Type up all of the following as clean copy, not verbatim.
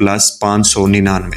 +599।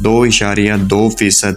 2.2%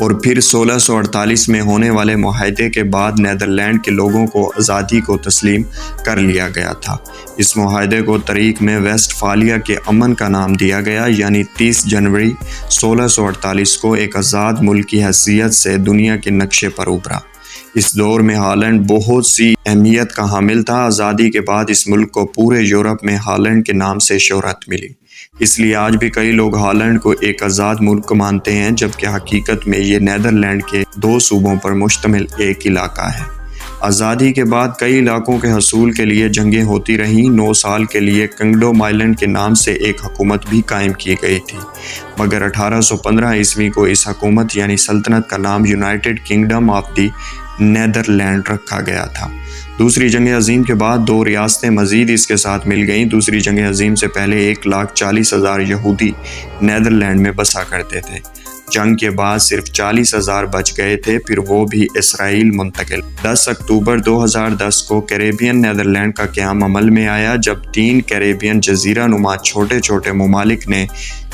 اور پھر 1648 میں ہونے والے معاہدے کے بعد نیدرلینڈ کے لوگوں کو آزادی کو تسلیم کر لیا گیا تھا۔ اس معاہدے کو تاریخ میں ویسٹ فالیہ کے امن کا نام دیا گیا، یعنی 30 جنوری 1648 کو ایک آزاد ملک کی حیثیت سے دنیا کے نقشے پر ابھرا۔ اس دور میں ہالینڈ بہت سی اہمیت کا حامل تھا۔ آزادی کے بعد اس ملک کو پورے یورپ میں ہالینڈ کے نام سے شہرت ملی۔ اس لیے آج بھی کئی لوگ ہالینڈ کو ایک آزاد ملک مانتے ہیں، جبکہ حقیقت میں یہ نیدرلینڈ کے 2 صوبوں پر مشتمل ایک علاقہ ہے۔ آزادی کے بعد کئی علاقوں کے حصول کے لیے جنگیں ہوتی رہیں۔ 9 سال کے لیے کنگڈم آئیلینڈ کے نام سے ایک حکومت بھی قائم کی گئی تھی، مگر 1815 عیسوی کو اس حکومت یعنی سلطنت کا نام United kingdom of the Netherland رکھا گیا تھا۔ دوسری جنگ عظیم کے بعد 2 ریاستیں مزید اس کے ساتھ مل گئیں۔ دوسری جنگ عظیم سے پہلے 1,40,000 یہودی نیدرلینڈ میں بسا کرتے تھے۔ جنگ کے بعد صرف 40,000 بچ گئے تھے، پھر وہ بھی اسرائیل منتقل۔ 10 اکتوبر 2010 کو کیریبین نیدرلینڈ کا قیام عمل میں آیا، جب 3 کیریبین جزیرہ نما چھوٹے چھوٹے ممالک نے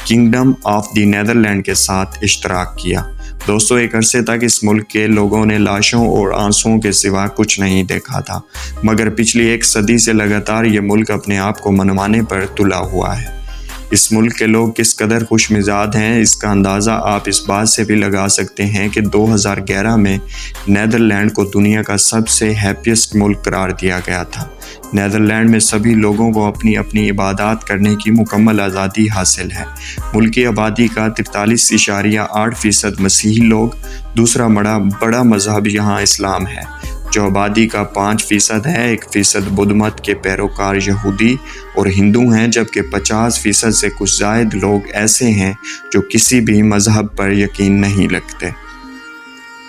کنگڈم آف دی نیدرلینڈ کے ساتھ اشتراک کیا۔ دوستو، ایک عرصے تک اس ملک کے لوگوں نے لاشوں اور آنسوؤں کے سوا کچھ نہیں دیکھا تھا، مگر پچھلی 1 صدی سے لگاتار یہ ملک اپنے آپ کو منوانے پر تلا ہوا ہے۔ اس ملک کے لوگ کس قدر خوش مزاج ہیں، اس کا اندازہ آپ اس بات سے بھی لگا سکتے ہیں کہ 2011 میں نیدرلینڈ کو دنیا کا سب سے ہیپیسٹ ملک قرار دیا گیا تھا۔ نیدرلینڈ میں سبھی لوگوں کو اپنی اپنی عبادات کرنے کی مکمل آزادی حاصل ہے۔ ملکی آبادی کا 43.8% مسیحی لوگ، دوسرا بڑا مذہب یہاں اسلام ہے، جو آبادی کا 5% ہے۔ 1% بدھ مت کے پیروکار یہودی اور ہندو ہیں، جبکہ 50% سے کچھ زائد لوگ ایسے ہیں جو کسی بھی مذہب پر یقین نہیں رکھتے۔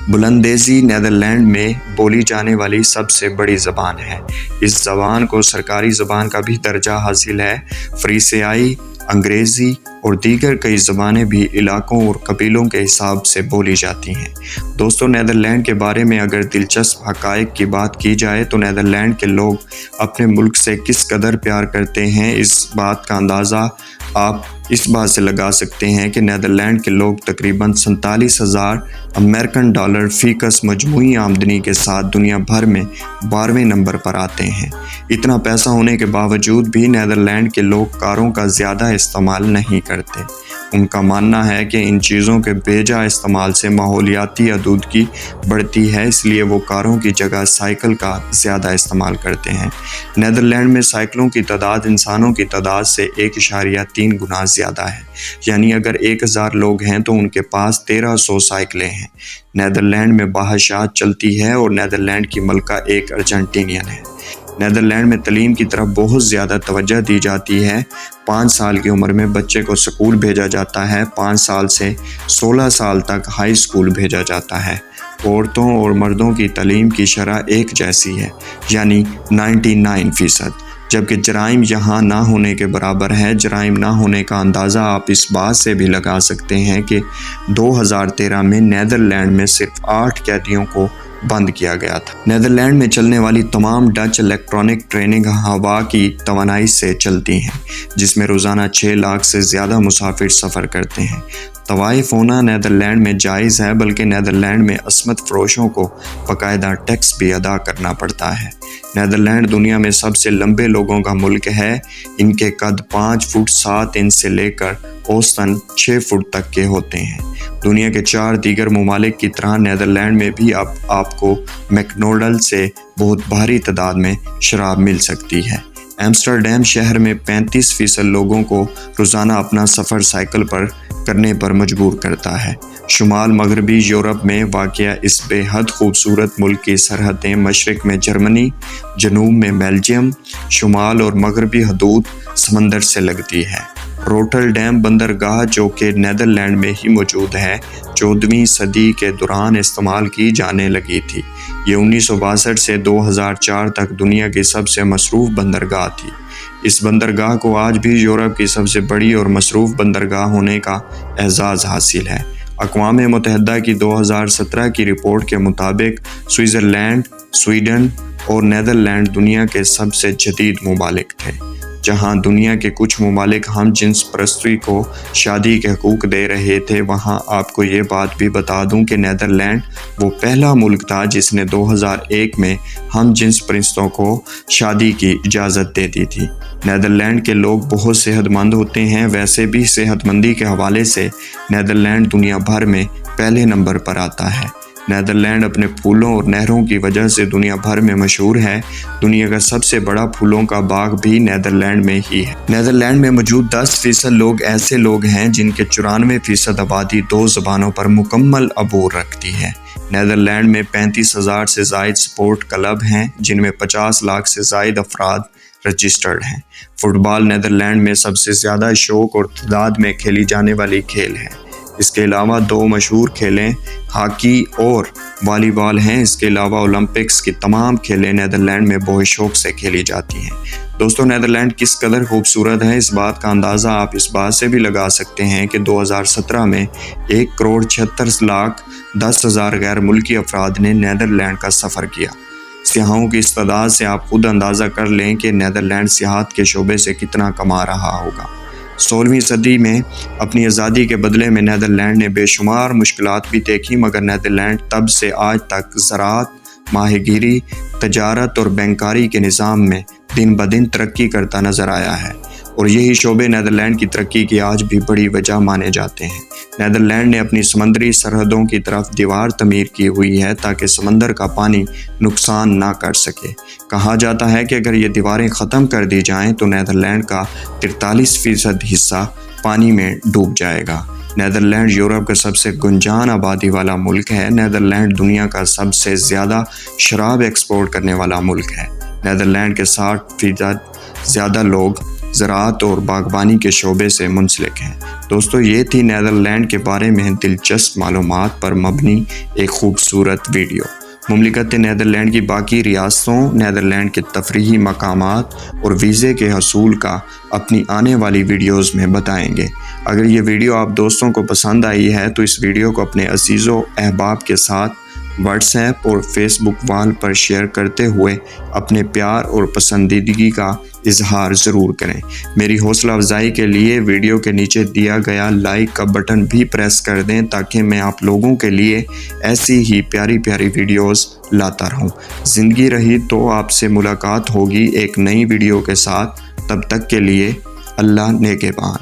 بلندیزی نیدرلینڈ میں بولی جانے والی سب سے بڑی زبان ہے۔ اس زبان کو سرکاری زبان کا بھی درجہ حاصل ہے۔ فریسیائی، انگریزی اور دیگر کئی زبانیں بھی علاقوں اور قبیلوں کے حساب سے بولی جاتی ہیں۔ دوستو، نیدرلینڈ کے بارے میں اگر دلچسپ حقائق کی بات کی جائے تو نیدرلینڈ کے لوگ اپنے ملک سے کس قدر پیار کرتے ہیں، اس بات کا اندازہ آپ اس بات سے لگا سکتے ہیں کہ نیدرلینڈ کے لوگ تقریباً 47,000 امریکن ڈالر فی کس مجموعی آمدنی کے ساتھ دنیا بھر میں 12ویں نمبر پر آتے ہیں۔ اتنا پیسہ ہونے کے باوجود بھی نیدرلینڈ کے لوگ کاروں کا زیادہ استعمال نہیں کرتے۔ ان کا ماننا ہے کہ ان چیزوں کے بے جا استعمال سے ماحولیاتی آلودگی بڑھتی ہے، اس لیے وہ کاروں کی جگہ سائیکل کا زیادہ استعمال کرتے ہیں۔ نیدرلینڈ میں سائیکلوں کی تعداد انسانوں کی تعداد سے 1.3 گنا زیادہ ہے، یعنی اگر 1000 لوگ ہیں تو ان کے پاس 1300 سائیکلیں ہیں۔ نیدرلینڈ میں باہشت چلتی ہے اور نیدرلینڈ کی ملکہ ایک ارجنٹینین ہے۔ نیدرلینڈ میں تعلیم کی طرف بہت زیادہ توجہ دی جاتی ہے۔ 5 سال کی عمر میں بچے کو سکول بھیجا جاتا ہے۔ 5 سال سے 16 سال تک ہائی سکول بھیجا جاتا ہے۔ عورتوں اور مردوں کی تعلیم کی شرح ایک جیسی ہے، یعنی 99%، جبکہ جرائم یہاں نہ ہونے کے برابر ہے۔ جرائم نہ ہونے کا اندازہ آپ اس بات سے بھی لگا سکتے ہیں کہ 2013 میں نیدرلینڈ میں صرف 8 قیدیوں کو بند کیا گیا تھا۔ نیدرلینڈ میں چلنے والی تمام ڈچ الیکٹرانک ٹرینیں ہوا کی توانائی سے چلتی ہیں، جس میں روزانہ 6 لاکھ سے زیادہ مسافر سفر کرتے ہیں۔ طوائف ہونا نیدرلینڈ میں جائز ہے، بلکہ نیدرلینڈ میں عصمت فروشوں کو باقاعدہ ٹیکس بھی ادا کرنا پڑتا ہے۔ نیدرلینڈ دنیا میں سب سے لمبے لوگوں کا ملک ہے۔ ان کے قد 5 فٹ 7 انچ سے لے کر اوسطاً 6 فٹ تک کے ہوتے ہیں۔ دنیا کے 4 دیگر ممالک کی طرح نیدرلینڈ میں بھی اب آپ کو میکڈونلڈ سے بہت بھاری تعداد میں شراب مل سکتی ہے۔ ایمسٹرڈیم شہر میں 35% لوگوں کو روزانہ اپنا سفر سائیکل پر کرنے پر مجبور کرتا ہے۔ شمال مغربی یورپ میں واقع اس بے حد خوبصورت ملک کی سرحدیں مشرق میں جرمنی، جنوب میں بیلجیم، شمال اور مغربی حدود سمندر سے لگتی ہے۔ روٹرڈیم بندرگاہ، جو کہ نیدرلینڈ میں ہی موجود ہے، 14ویں صدی کے دوران استعمال کی جانے لگی تھی۔ یہ 1962 سے 2004 تک دنیا کی سب سے مصروف بندرگاہ تھی۔ اس بندرگاہ کو آج بھی یورپ کی سب سے بڑی اور مصروف بندرگاہ ہونے کا اعزاز حاصل ہے۔ اقوام متحدہ کی 2017 کی رپورٹ کے مطابق سوئٹزرلینڈ، سویڈن اور نیدرلینڈ دنیا کے سب سے جدید ممالک تھے۔ جہاں دنیا کے کچھ ممالک ہم جنس پرستی کو شادی کے حقوق دے رہے تھے، وہاں آپ کو یہ بات بھی بتا دوں کہ نیدرلینڈ وہ پہلا ملک تھا جس نے 2001 میں ہم جنس پرستوں کو شادی کی اجازت دے دی تھی۔ نیدرلینڈ کے لوگ بہت صحت مند ہوتے ہیں۔ ویسے بھی صحت مندی کے حوالے سے نیدرلینڈ دنیا بھر میں پہلے نمبر پر آتا ہے۔ نیدرلینڈ اپنے پھولوں اور نہروں کی وجہ سے دنیا بھر میں مشہور ہے۔ دنیا کا سب سے بڑا پھولوں کا باغ بھی نیدرلینڈ میں ہی ہے۔ نیدرلینڈ میں موجود 10% لوگ ایسے لوگ ہیں جن کے 94% آبادی 2 زبانوں پر مکمل عبور رکھتی ہے۔ نیدرلینڈ میں 35,000 سے زائد سپورٹ کلب ہیں، جن میں 50 لاکھ سے زائد افراد رجسٹرڈ ہیں۔ فٹ بال نیدرلینڈ میں سب سے زیادہ شوق اور تعداد میں کھیلی جانے والی کھیل ہے۔ اس کے علاوہ 2 مشہور کھیلیں ہاکی اور والی بال ہیں۔ اس کے علاوہ اولمپکس کی تمام کھیلیں نیدرلینڈ میں بہت شوق سے کھیلی جاتی ہیں۔ دوستو، نیدرلینڈ کس قدر خوبصورت ہے، اس بات کا اندازہ آپ اس بات سے بھی لگا سکتے ہیں کہ 2017 میں 1,76,10,000 غیر ملکی افراد نے نیدرلینڈ کا سفر کیا۔ سیاحوں کی اس تعداد سے آپ خود اندازہ کر لیں کہ نیدرلینڈ سیاحت کے شعبے سے کتنا کما رہا ہوگا۔ 16ویں صدی میں اپنی آزادی کے بدلے میں نیدرلینڈ نے بے شمار مشکلات بھی دیکھی، مگر نیدرلینڈ تب سے آج تک زراعت، ماہی گیری، تجارت اور بینکاری کے نظام میں دن بدن ترقی کرتا نظر آیا ہے، اور یہی شعبے نیدرلینڈ کی ترقی کی آج بھی بڑی وجہ مانے جاتے ہیں۔ نیدرلینڈ نے اپنی سمندری سرحدوں کی طرف دیوار تعمیر کی ہوئی ہے تاکہ سمندر کا پانی نقصان نہ کر سکے۔ کہا جاتا ہے کہ اگر یہ دیواریں ختم کر دی جائیں تو نیدرلینڈ کا 43% حصہ پانی میں ڈوب جائے گا۔ نیدرلینڈ یورپ کا سب سے گنجان آبادی والا ملک ہے۔ نیدرلینڈ دنیا کا سب سے زیادہ شراب ایکسپورٹ کرنے والا ملک ہے۔ نیدرلینڈ کے 60% زیادہ لوگ زراعت اور باغبانی کے شعبے سے منسلک ہیں۔ دوستو، یہ تھی نیدرلینڈ کے بارے میں دلچسپ معلومات پر مبنی ایک خوبصورت ویڈیو۔ مملکت نیدرلینڈ کی باقی ریاستوں، نیدرلینڈ کے تفریحی مقامات اور ویزے کے حصول کا اپنی آنے والی ویڈیوز میں بتائیں گے۔ اگر یہ ویڈیو آپ دوستوں کو پسند آئی ہے تو اس ویڈیو کو اپنے عزیز و احباب کے ساتھ واٹس ایپ اور فیس بک وال پر شیئر کرتے ہوئے اپنے پیار اور پسندیدگی کا اظہار ضرور کریں۔ میری حوصلہ افزائی کے لیے ویڈیو کے نیچے دیا گیا لائک کا بٹن بھی پریس کر دیں تاکہ میں آپ لوگوں کے لیے ایسی ہی پیاری پیاری ویڈیوز لاتا رہوں۔ زندگی رہی تو آپ سے ملاقات ہوگی ایک نئی ویڈیو کے ساتھ۔ تب تک کے لیے اللہ نگہبان۔